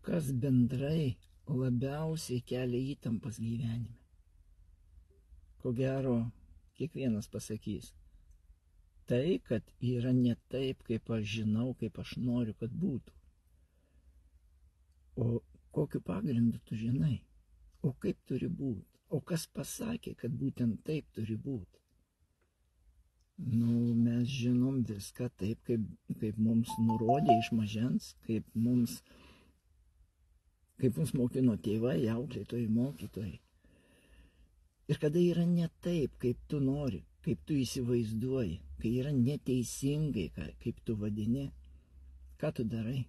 Kas bendrai labiausiai kelia įtampas gyvenime? Ko gero, kiekvienas pasakys. Tai, kad yra ne taip, kaip aš žinau, kaip aš noriu, kad būtų. O kokiu pagrindu tu žinai? O kaip turi būti? O kas pasakė, kad būtent taip turi būti? Mes žinom viską taip, kaip mums nurodė iš mažens, kaip mums mokino tėvai, auklėtojai, mokytojai. Ir kada yra ne taip, kaip tu nori, kaip tu įsivaizduoji, kai yra neteisingai, kaip tu vadini, ką tu darai?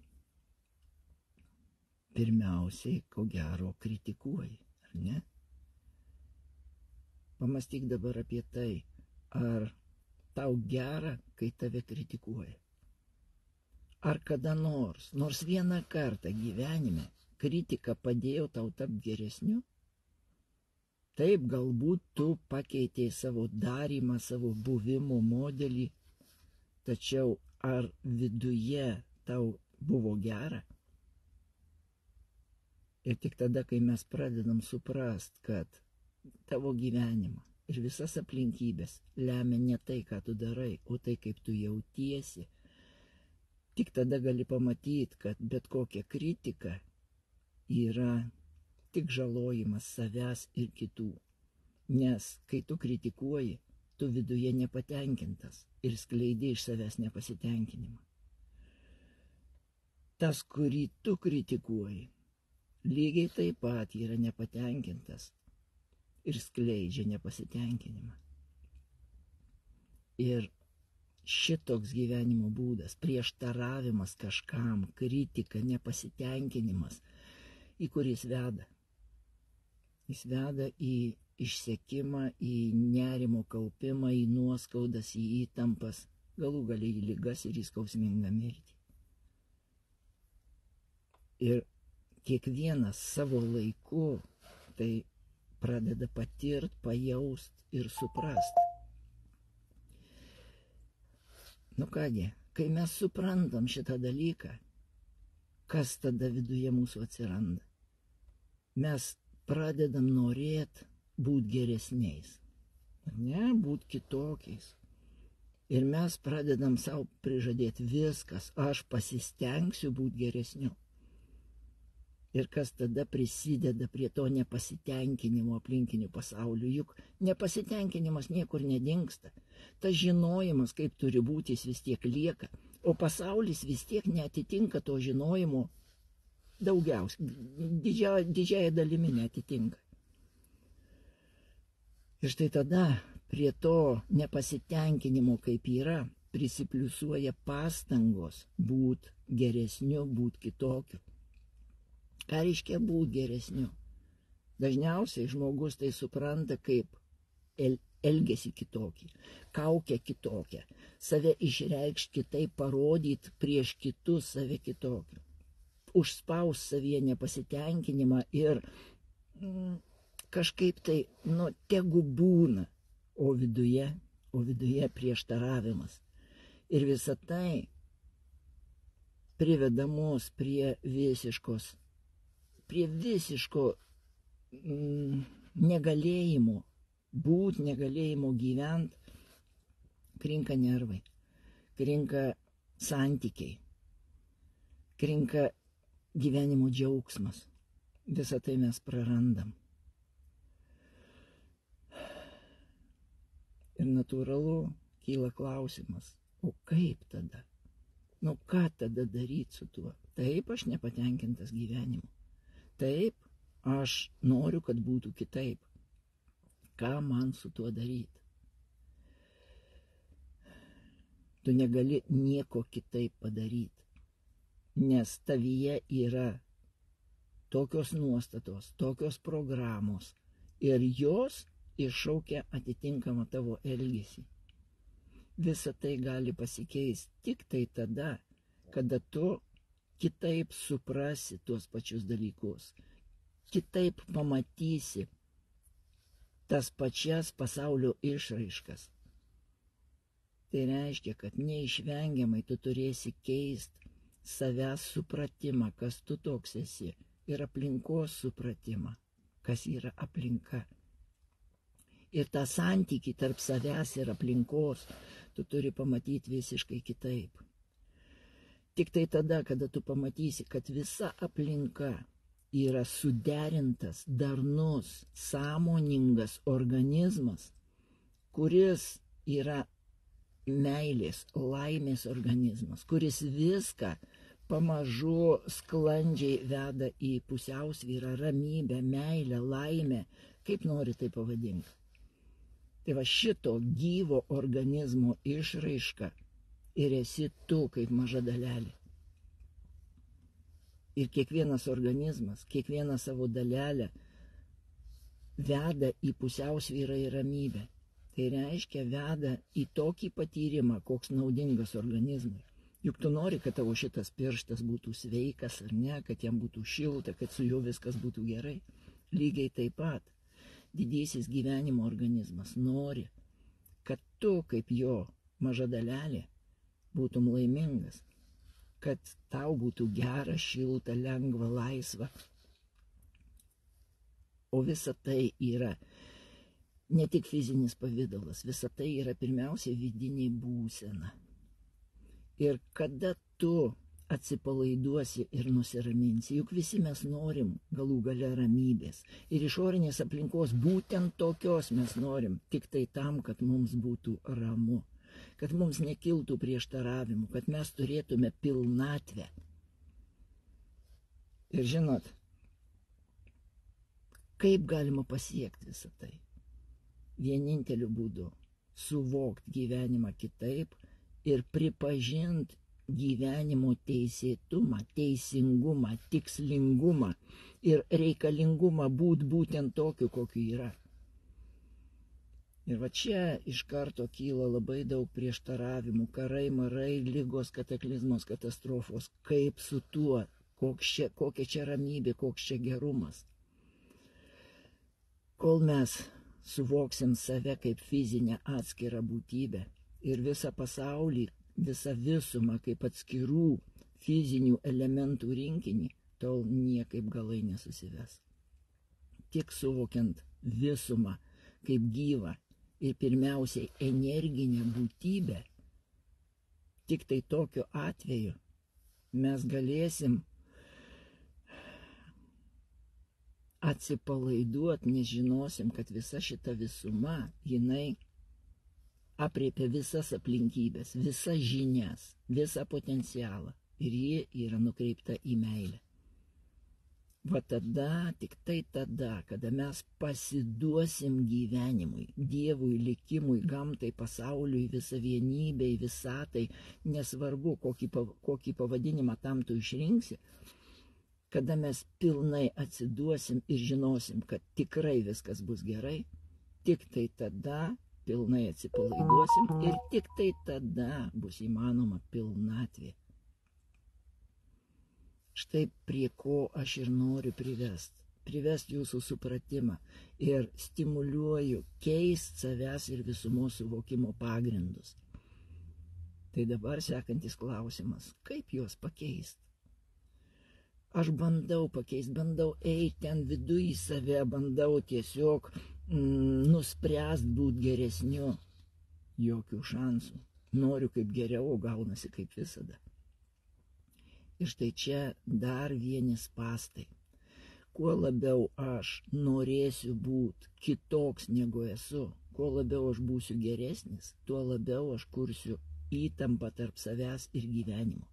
Pirmiausiai, ko gero, kritikuoji, ar ne? Pamąstyk dabar apie tai, ar tau gera, kai tave kritikuoja. Ar kada nors vieną kartą gyvenime kritika padėjo tau tapti geresniu? Taip, galbūt tu pakeitei savo darymą, savo buvimo modelį, tačiau ar viduje tau buvo gera? Ir tik tada, kai mes pradedam suprast, kad tavo gyvenimą ir visas aplinkybės lemia ne tai, ką tu darai, o tai, kaip tu jautiesi, tik tada gali pamatyti, kad bet kokia kritika yra tik žalojimas savęs ir kitų. Nes kai tu kritikuoji, tu viduje nepatenkintas ir skleidi iš savęs nepasitenkinimą. Tas, kurį tu kritikuoji, lygiai taip pat yra nepatenkintas ir skleidžia nepasitenkinimą. Ir šitoks gyvenimo būdas, prieštaravimas kažkam, kritika, nepasitenkinimas, į kuris veda. Jis veda į išsekimą, į nerimo kaupimą, į nuoskaudas, į įtampas, galų galiai į ligas ir į skausmingą mirtį. Ir kiekvienas savo laiku tai pradeda patirt, pajaust ir suprast. Kągi, kai mes suprantam šitą dalyką, kas tada viduje mūsų atsiranda? Mes pradedam norėti būti geresniais, ne, būti kitokiais. Ir mes pradedam savo prižadėti viskas, aš pasistengsiu būti geresniu. Ir kas tada prisideda prie to nepasitenkinimo aplinkinių pasaulių, juk nepasitenkinimas niekur nedingsta. Tas žinojimas, kaip turi būti, jis vis tiek lieka, o pasaulis vis tiek neatitinka to žinojimo daugiausiai, didžiąją dalimi neatitinka. Ir štai tada prie to nepasitenkinimo, kaip yra, prisipliusuoja pastangos būti geresniu, būti kitokiu. Ką reiškia būti geresniu? Dažniausiai žmogus tai supranta kaip elgesį kitokį, kaukę kitokią, save išreikšti kitaip, parodyti prieš kitus save kitokiu, užspaus savyje nepasitenkinimą ir kažkaip tai, tegu būna, o viduje prieštaravimas. Ir visa tai priveda mus prie visiško negalėjimo būti, negalėjimo gyventi, krinka nervai, krinka santykiai, krinka gyvenimo džiaugsmas. Visą tai mes prarandam. Ir natūralu kyla klausimas, o kaip tada? Ką tada daryti su tuo? Taip, aš nepatenkintas gyvenimu. Taip, aš noriu, kad būtų kitaip. Ką man su tuo daryti? Tu negali nieko kitaip padaryti, nes tavyje yra tokios nuostatos, tokios programos ir jos iššaukia atitinkamą tavo elgesį. Visa tai gali pasikeisti tik tai tada, kada tu kitaip suprasi tuos pačius dalykus, kitaip pamatysi tas pačias pasaulio išraiškas. Tai reiškia, kad neišvengiamai tu turėsi keisti savęs supratimą, kas tu toks esi, ir aplinkos supratimą, kas yra aplinka. Ir tą santykį tarp savęs ir aplinkos tu turi pamatyti visiškai kitaip. Tik tai tada, kada tu pamatysi, kad visa aplinka yra suderintas, darnus, sąmoningas organizmas, kuris yra meilės, laimės organizmas, kuris viską pamažu sklandžiai veda į pusiausvyrą, ramybę, meilę, laimę, kaip nori tai pavadinti. Tai va šito gyvo organizmo išraiška ir esi tu kaip maža dalelė. Ir kiekvienas organizmas, kiekvieną savo dalelę veda į pusiausvyrą ir ramybę. Tai reiškia, veda į tokį patyrimą, koks naudingas organizmui. Juk tu nori, kad tavo šitas pirštas būtų sveikas ar ne, kad jam būtų šilta, kad su juo viskas būtų gerai. Lygiai taip pat didysis gyvenimo organizmas nori, kad tu kaip jo maža dalelė būtum laimingas, kad tau būtų gera, šilta, lengva, laisva. O visa tai yra ne tik fizinis pavidalas, visa tai yra pirmiausia vidinė būsena. Ir kada tu atsipalaiduosi ir nusiraminsi, juk visi mes norim galų gale ramybės. Ir išorinės aplinkos būtent tokios mes norim, tik tai tam, kad mums būtų ramu, kad mums nekiltų prieštaravimų, kad mes turėtume pilnatvę. Ir žinot, kaip galima pasiekti visą tai? Vieninteliu būdu – suvokti gyvenimą kitaip ir pripažinti gyvenimo teisėtumą, teisingumą, tikslingumą ir reikalingumą būti būtent tokiu, kokiu yra. Ir va čia iš karto kyla labai daug prieštaravimų, karai, marai, ligos, kataklizmos, katastrofos. Kaip su tuo, kokia čia ramybė, koks čia gerumas. Kol mes suvoksim save kaip fizinę atskirą būtybę ir visą pasaulį, visą visumą kaip atskirų fizinių elementų rinkinį, tol niekaip galai nesusives. Tik suvokiant visumą kaip gyvą ir pirmiausiai energinę būtybę, tik tai tokiu atveju mes galėsim atsipalaiduoti, nes žinosim, kad visa šita visuma, jinai apriepia visas aplinkybės, visas žinias, visą potencialą ir ji yra nukreipta į meilę. Va tada, tik tai tada, kada mes pasiduosim gyvenimui, Dievui, likimui, gamtai, pasauliui, visą vienybei, visatai, nesvarbu, kokį pavadinimą tam tu išrinksi, kada mes pilnai atsiduosim ir žinosim, kad tikrai viskas bus gerai, tik tai tada pilnai atsipalaiduosim ir tik tai tada bus įmanoma pilnatvė. Štai prie ko aš ir noriu privesti jūsų supratimą ir stimuliuoju keisti savęs ir visumos suvokimo pagrindus. Tai dabar sekantis klausimas, kaip juos pakeisti? Aš bandau pakeisti, bandau eiti ten viduje į save, bandau tiesiog nuspręst būti geresniu. Jokių šansų. Noriu kaip geriau, o gaunasi kaip visada. Ir štai čia dar vieni spąstai. Kuo labiau aš norėsiu būti kitoks negu esu, kuo labiau aš būsiu geresnis, tuo labiau aš kursiu įtampą tarp savęs ir gyvenimo.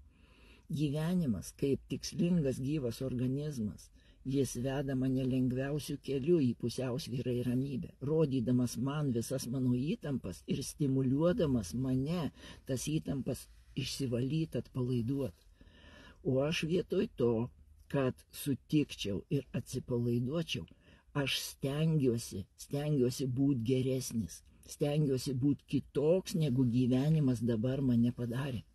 Gyvenimas, kaip tikslingas gyvas organizmas, jis veda mane lengviausių kelių į pusiausvyrą ir ramybę, rodydamas man visas mano įtampas ir stimuliuodamas mane tas įtampas išsivalyti, atpalaiduoti. O aš vietoj to, kad sutikčiau ir atsipalaiduočiau, aš stengiuosi būti geresnis, stengiuosi būti kitoks, negu gyvenimas dabar mane padarė.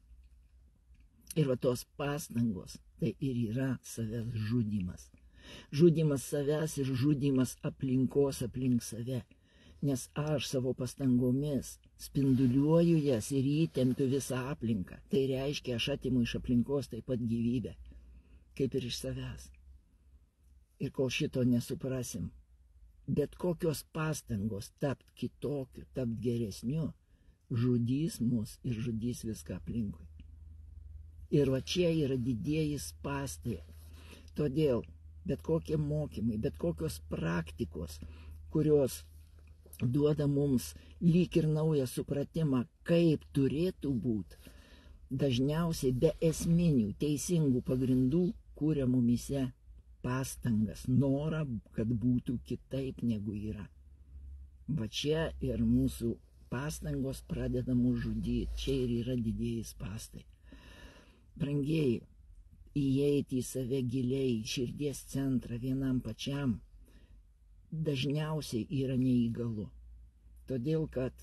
Ir va tos pastangos, tai ir yra savęs žudymas. Žudymas savęs ir žudymas aplinkos aplink save. Nes aš savo pastangomis, spinduliuoju jas ir įtempiu visą aplinką. Tai reiškia, aš atimu iš aplinkos taip pat gyvybę, kaip ir iš savęs. Ir kol šito nesuprasim, bet kokios pastangos tapt kitokiu, tapt geresniu, žudys mus ir žudys viską aplinkui. Ir va čia yra didieji spąstai. Todėl bet kokie mokymai, bet kokios praktikos, kurios duoda mums lyg ir naują supratimą, kaip turėtų būti, dažniausiai be esminių teisingų pagrindų kūrė mumise pastangas, norą, kad būtų kitaip negu yra. Va čia ir mūsų pastangos pradeda mus žudyti. Čia ir yra didieji spąstai. Brangieji, įeiti į save giliai, širdies centrą vienam pačiam, dažniausiai yra neįgalu. Todėl, kad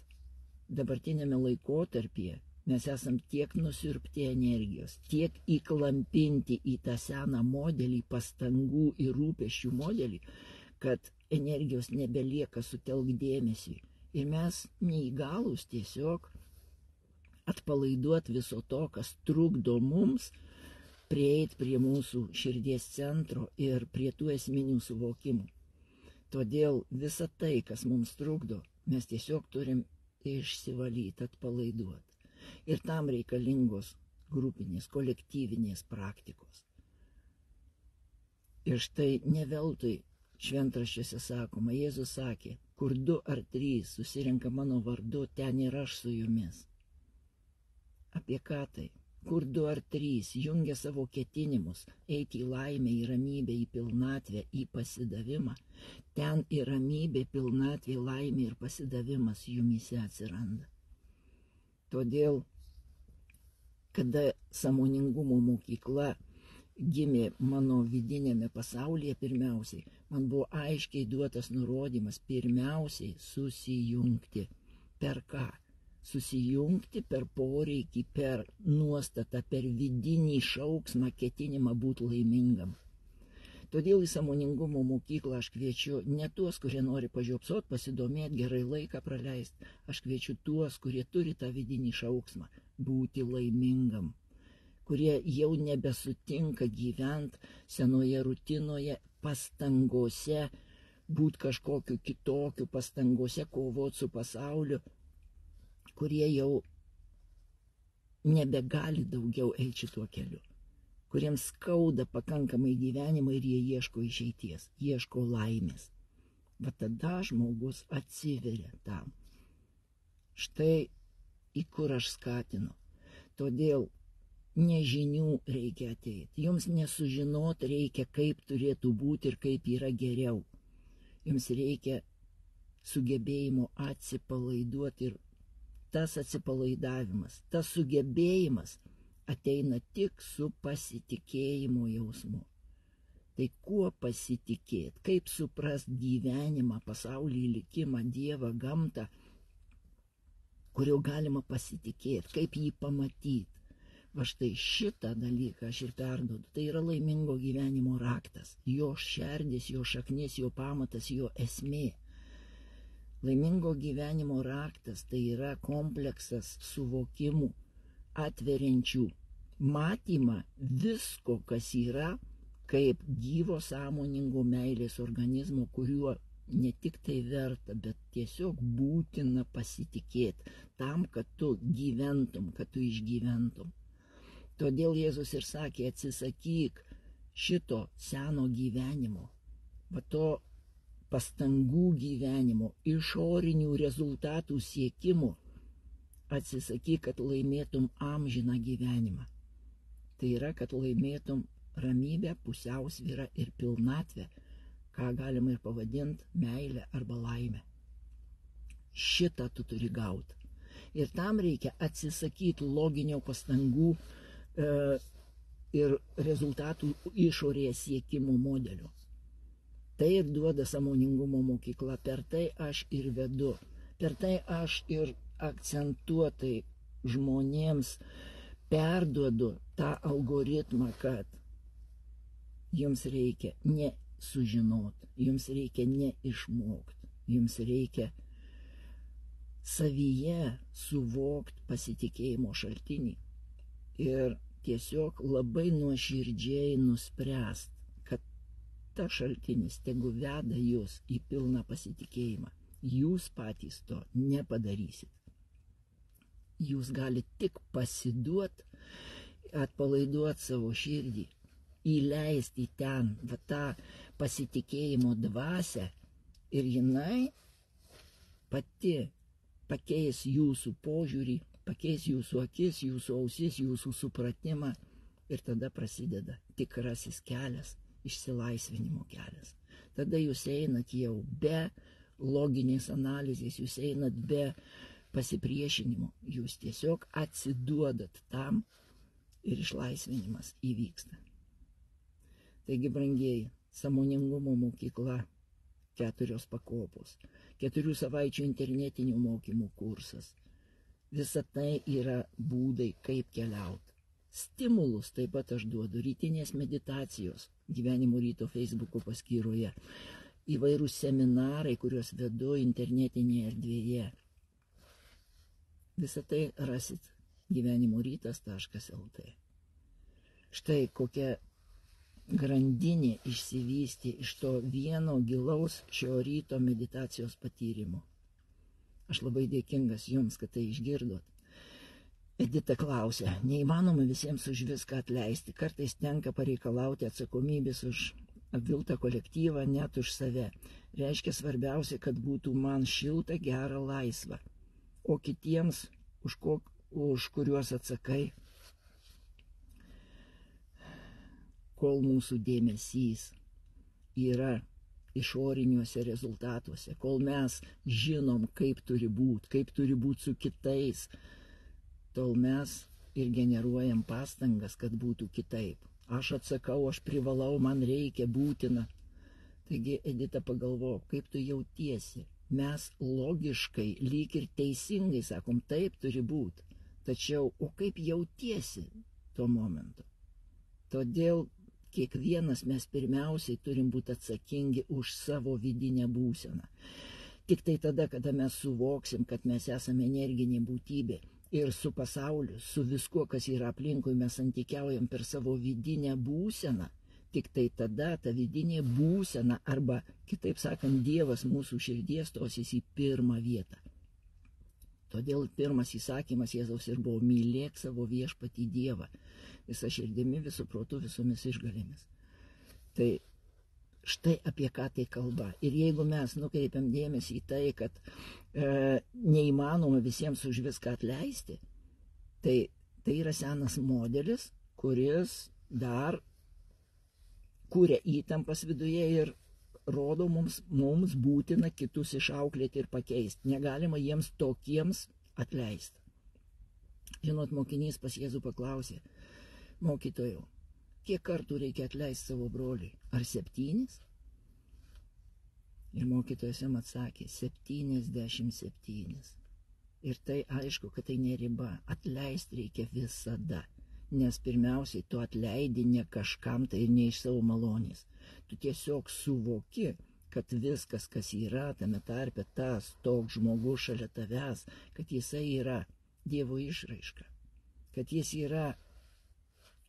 dabartinėme laikotarpyje mes esam tiek nusiurbti energijos, tiek įklampinti į tą seną modelį, pastangų ir rūpesčių modelį, kad energijos nebelieka sutelk dėmesį. Ir mes neįgalūs tiesiog atpalaiduoti viso to, kas trukdo mums prieiti prie mūsų širdies centro ir prie tų esminių suvokimų. Todėl visa tai, kas mums trukdo, mes tiesiog turim išsivalyti, atpalaiduoti. Ir tam reikalingos grupinės, kolektyvinės praktikos. Ir štai ne veltui šventraščiuose sakoma, Jėzus sakė, kur 2 ar 3 susirenka mano vardu, ten ir aš su jumis. Apie ką tai? Kur 2 ar 3 jungia savo ketinimus, eiti į laimę, į ramybę, į pilnatvę, į pasidavimą, ten į ramybę, pilnatvė, laimė ir pasidavimas jumise atsiranda. Todėl, kada sąmoningumo mokykla gimė mano vidinėme pasaulyje pirmiausiai, man buvo aiškiai duotas nurodymas pirmiausiai susijungti. Per ką? Susijungti per poreikį, per nuostatą, per vidinį šauksmą, ketinimą būti laimingam. Todėl į sąmoningumo mokyklą aš kviečiu ne tuos, kurie nori pažiopsot, pasidomėti, gerai laiką praleisti. Aš kviečiu tuos, kurie turi tą vidinį šauksmą, būti laimingam, kurie jau nebesutinka gyventi senoje rutinoje, pastangose, būti kažkokiu kitokiu, pastangose kovoti su pasauliu, kurie jau nebegali daugiau eiti šituo keliu, kuriems skauda pakankamai gyvenimą ir jie ieško išeities, ieško laimės. Va tada žmogus atsiveria tam. Štai į kur aš skatinu. Todėl nežinių reikia ateiti. Jums nesužinot reikia, kaip turėtų būti ir kaip yra geriau. Jums reikia sugebėjimo atsipalaiduoti ir tas atsipalaidavimas, tas sugebėjimas ateina tik su pasitikėjimo jausmu. Tai kuo pasitikėti, kaip suprast gyvenimą, pasaulį, likimą, Dievą, gamtą, kurio galima pasitikėti, kaip jį pamatyti. Va štai šitą dalyką aš ir perduodu. Tai yra laimingo gyvenimo raktas, jo šerdis, jo šaknis, jo pamatas, jo esmė. Laimingo gyvenimo raktas tai yra kompleksas suvokimų, atveriančių matymą visko, kas yra, kaip gyvo sąmoningo meilės organizmo, kuriuo ne tik tai verta, bet tiesiog būtina pasitikėti tam, kad tu gyventum, kad tu išgyventum. Todėl Jėzus ir sakė, atsisakyk šito seno gyvenimo, va to pastangų gyvenimo, išorinių rezultatų siekimų, atsisakyk, kad laimėtum amžiną gyvenimą. Tai yra, kad laimėtum ramybę, pusiausvyrą ir pilnatvę, ką galima ir pavadinti meilę arba laimę. Šitą tu turi gauti. Ir tam reikia atsisakyti loginio pastangų ir rezultatų išorėje siekimo modelio. Tai ir duoda sąmoningumo mokykla, per tai aš ir vedu, per tai aš ir akcentuotai žmonėms perduodu tą algoritmą, kad jums reikia ne sužinoti, jums reikia ne išmokti, jums reikia savyje suvokti pasitikėjimo šaltinį ir tiesiog labai nuoširdžiai nuspręst, kad ta šaltinis tegu veda jūs į pilną pasitikėjimą. Jūs patys to nepadarysit. Jūs galite tik pasiduoti, atpalaiduoti savo širdį, įleisti ten va tą pasitikėjimo dvasią ir jinai pati pakeis jūsų požiūrį, pakeis jūsų akis, jūsų ausis, jūsų supratimą ir tada prasideda tikrasis kelias, išsilaisvinimo kelias. Tada jūs einat jau be loginės analizės, jūs einat be pasipriešinimo, jūs tiesiog atsiduodat tam ir išlaisvinimas įvyksta. Taigi, brangieji, sąmoningumo mokykla, 4 pakopos, 4 savaičių internetinių mokymų kursas. Visa tai yra būdai, kaip keliauti. Stimulus taip pat aš duodu, rytinės meditacijos, Gyvenimo ryto Facebook'o paskyroje, įvairūs seminarai, kuriuos vedu internetinėje erdvėje. Visą tai rasit gyvenimorytas.lt. Štai kokia grandinė išsivystė iš to vieno gilaus šio ryto meditacijos patyrimo. Aš labai dėkingas jums, kad tai išgirdot. Edita klausia, neįmanoma visiems už viską atleisti, kartais tenka pareikalauti atsakomybės už apviltą kolektyvą, net už save. Reiškia svarbiausia, kad būtų man šilta, gera, laisva. O kitiems, už kuriuos atsakai, kol mūsų dėmesys yra išoriniuose rezultatuose, kol mes žinom, kaip turi būti su kitais, tol mes ir generuojam pastangas, kad būtų kitaip. Aš atsakau, aš privalau, man reikia, būtina. Taigi, Edita, pagalvok, kaip tu jautiesi. Mes logiškai, lyg ir teisingai sakom, taip turi būti. Tačiau, o kaip jautiesi tuo momentu? Todėl kiekvienas mes pirmiausiai turim būti atsakingi už savo vidinę būseną. Tik tai tada, kada mes suvoksim, kad mes esame energinė būtybė ir su pasauliu, su viskuo, kas yra aplinkui, mes santykiaujam per savo vidinę būseną, tik tai tada ta vidinė būsena arba, kitaip sakant, Dievas mūsų širdies stosis į pirmą vietą. Todėl pirmas įsakymas Jėzaus ir buvo: mylėk savo viešpatį Dievą visą širdimi, visų protų, visomis išgalėmis. Tai štai apie ką tai kalba. Ir jeigu mes nukreipiam dėmesį į tai, kad neįmanoma visiems už viską atleisti, tai yra senas modelis, kuris dar kūrė įtampas viduje ir rodo mums būtina kitus išauklėti ir pakeisti. Negalima jiems tokiems atleisti. Žinot, mokinys pas Jėzų paklausė: mokytojau, kiek kartų reikia atleisti savo broliui? Ar 7? Ir mokytojas jam atsakė: 77. Ir tai aišku, kad tai ne riba. Atleisti reikia visada. Nes pirmiausiai tu atleidi ne kažkam, tai ir ne iš savo malonės. Tu tiesiog suvoki, kad viskas, kas yra tame tarpe, tas toks žmogus šalia tavęs, kad jisai yra Dievo išraiška, kad jis yra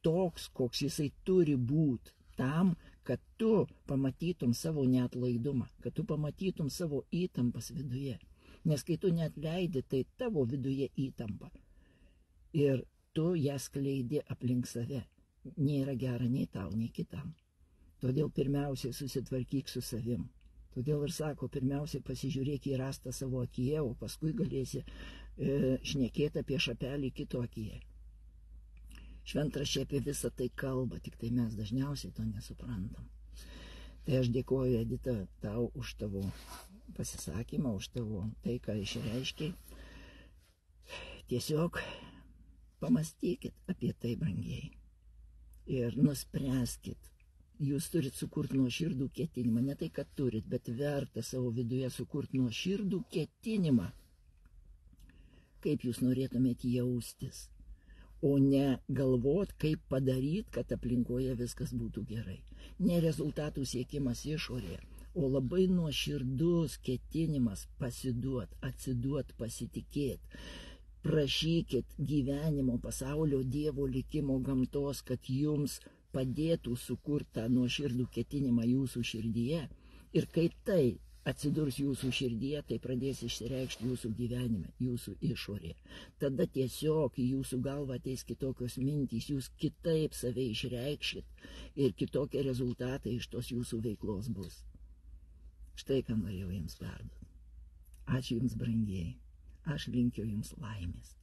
toks, koks jisai turi būti, tam, kad tu pamatytum savo neatlaidumą, kad tu pamatytum savo įtampas viduje. Nes kai tu neatleidi, tai tavo viduje įtampa. Ir tu ją skleidi aplink save. Nėra gera nei tau, nei kitam. Todėl pirmiausiai susitvarkyk su savim. Todėl ir sako, pirmiausiai pasižiūrėk į rastą savo akyje, o paskui galėsi šnekėti apie šapelį kito akyje. Šventraščiai apie visą tai kalba, tik tai mes dažniausiai to nesuprantam. Tai aš dėkoju, Edita, tau už tavo pasisakymą, už tavo tai, ką išreiškiai. Tiesiog pamastykit apie tai, brangieji. Ir nuspręskit. Jūs turit sukurti nuoširdų ketinimą. Ne tai, kad turit, bet verta savo viduje sukurti nuoširdų ketinimą. Kaip jūs norėtumėt jaustis. O ne galvot, kaip padaryti, kad aplinkoje viskas būtų gerai. Ne rezultatų siekimas išorėje, o labai nuoširdus ketinimas pasiduot, atsiduot, pasitikėt. Prašykit gyvenimo, pasaulio, Dievo, likimo, gamtos, kad jums padėtų sukurti tą nuoširdų ketinimą jūsų širdyje. Ir kai tai atsidurs jūsų širdyje, tai pradės išsireikšti jūsų gyvenime, jūsų išorėje. Tada tiesiog į jūsų galvą ateis kitokios mintys, jūs kitaip save išreikšit ir kitokie rezultatai iš tos jūsų veiklos bus. Štai ką norėjau jums perduoti. Ačiū jums, brangieji. Aš linkiu jums laimės.